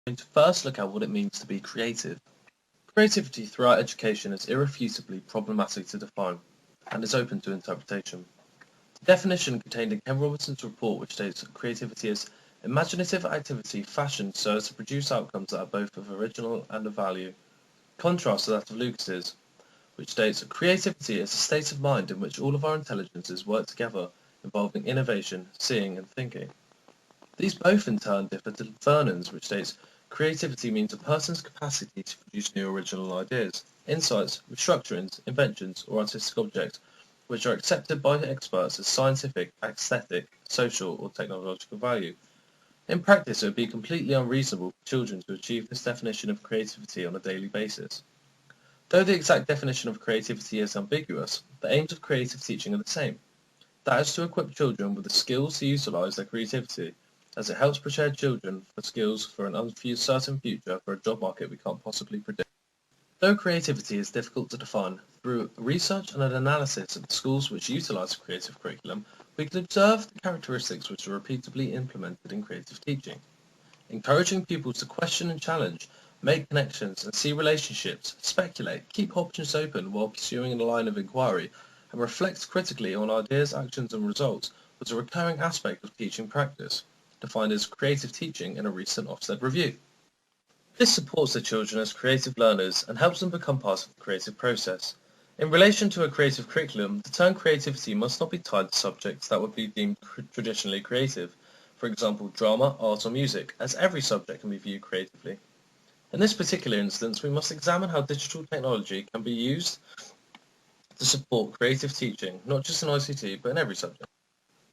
going to first look at what it means to be creative. Creativity throughout education is irrefutably problematic to define and is open to interpretation. The definition contained in Ken Robertson's report, which states that creativity is imaginative activity fashioned so as to produce outcomes that are both of original and of value, contrasts to that of Lucas's, which states that creativity is a state of mind in which all of our intelligences work together, involving innovation, seeing and thinking. These both in turn differ to Vernon's, which states creativity means a person's capacity to produce new original ideas, insights, restructurings, inventions, or artistic objects, which are accepted by experts as scientific, aesthetic, social, or technological value. In practice, it would be completely unreasonable for children to achieve this definition of creativity on a daily basis. Though the exact definition of creativity is ambiguous, the aims of creative teaching are the same. That is to equip children with the skills to utilise their creativity, as it helps prepare children for skills for an uncertain future for a job market we can't possibly predict. Though creativity is difficult to define, through research and an analysis of the schools which utilise a creative curriculum, we can observe the characteristics which are repeatedly implemented in creative teaching. Encouraging pupils to question and challenge, make connections and see relationships, speculate, keep options open while pursuing a line of inquiry, and reflect critically on ideas, actions and results was a recurring aspect of teaching practice, defined as creative teaching in a recent Ofsted review. This supports the children as creative learners and helps them become part of the creative process. In relation to a creative curriculum, the term creativity must not be tied to subjects that would be deemed traditionally creative, for example drama, art or music, as every subject can be viewed creatively. In this particular instance, we must examine how digital technology can be used to support creative teaching, not just in ICT, but in every subject.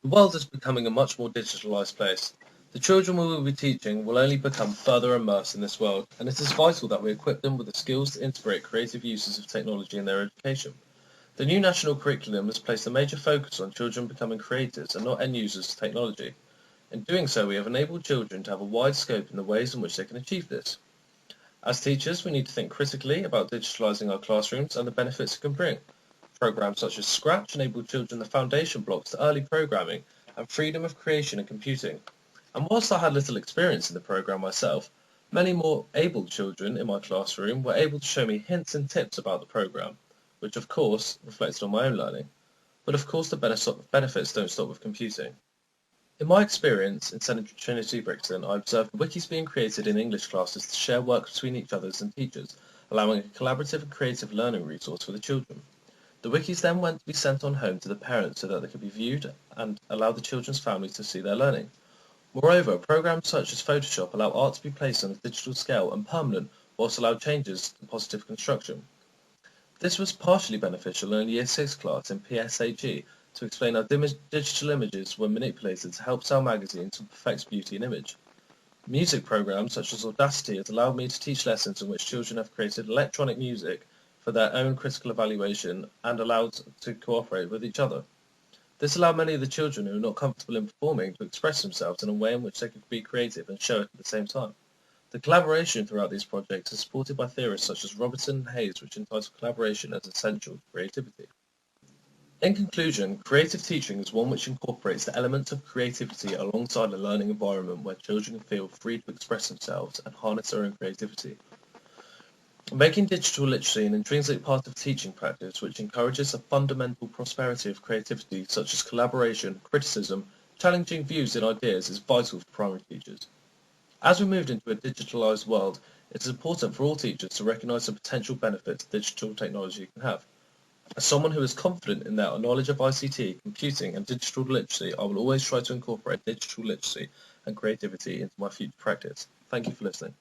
The world is becoming a much more digitalised place. The children we will be teaching will only become further immersed in this world, and it is vital that we equip them with the skills to integrate creative uses of technology in their education. The new national curriculum has placed a major focus on children becoming creators and not end users of technology. In doing so, we have enabled children to have a wide scope in the ways in which they can achieve this. As teachers, we need to think critically about digitalising our classrooms and the benefits it can bring. Programs such as Scratch enable children the foundation blocks to early programming and freedom of creation and computing. And whilst I had little experience in the program myself, many more able children in my classroom were able to show me hints and tips about the program, which of course reflected on my own learning. But of course the benefits don't stop with computing. In my experience in Central Trinity Brixton, I observed wikis being created in English classes to share work between each other and teachers, allowing a collaborative and creative learning resource for the children. The wikis then went to be sent on home to the parents so that they could be viewed and allow the children's families to see their learning. Moreover, programs such as Photoshop allow art to be placed on a digital scale and permanent, whilst allow changes to positive construction. This was partially beneficial in a Year 6 class in PSHE to explain how digital images were manipulated to help Cell Magazine to perfect beauty and image. Music programs such as Audacity has allowed me to teach lessons in which children have created electronic music for their own critical evaluation and allowed to cooperate with each other. This allowed many of the children who are not comfortable in performing to express themselves in a way in which they could be creative and show it at the same time. The collaboration throughout these projects is supported by theorists such as Robertson and Hayes, which entitle collaboration as essential to creativity. In conclusion, creative teaching is one which incorporates the elements of creativity alongside a learning environment where children can feel free to express themselves and harness their own creativity. Making digital literacy an intrinsic part of teaching practice which encourages a fundamental prosperity of creativity such as collaboration, criticism, challenging views and ideas is vital for primary teachers. As we moved into a digitalised world, it is important for all teachers to recognise the potential benefits digital technology can have. As someone who is confident in their knowledge of ICT, computing and digital literacy, I will always try to incorporate digital literacy and creativity into my future practice. Thank you for listening.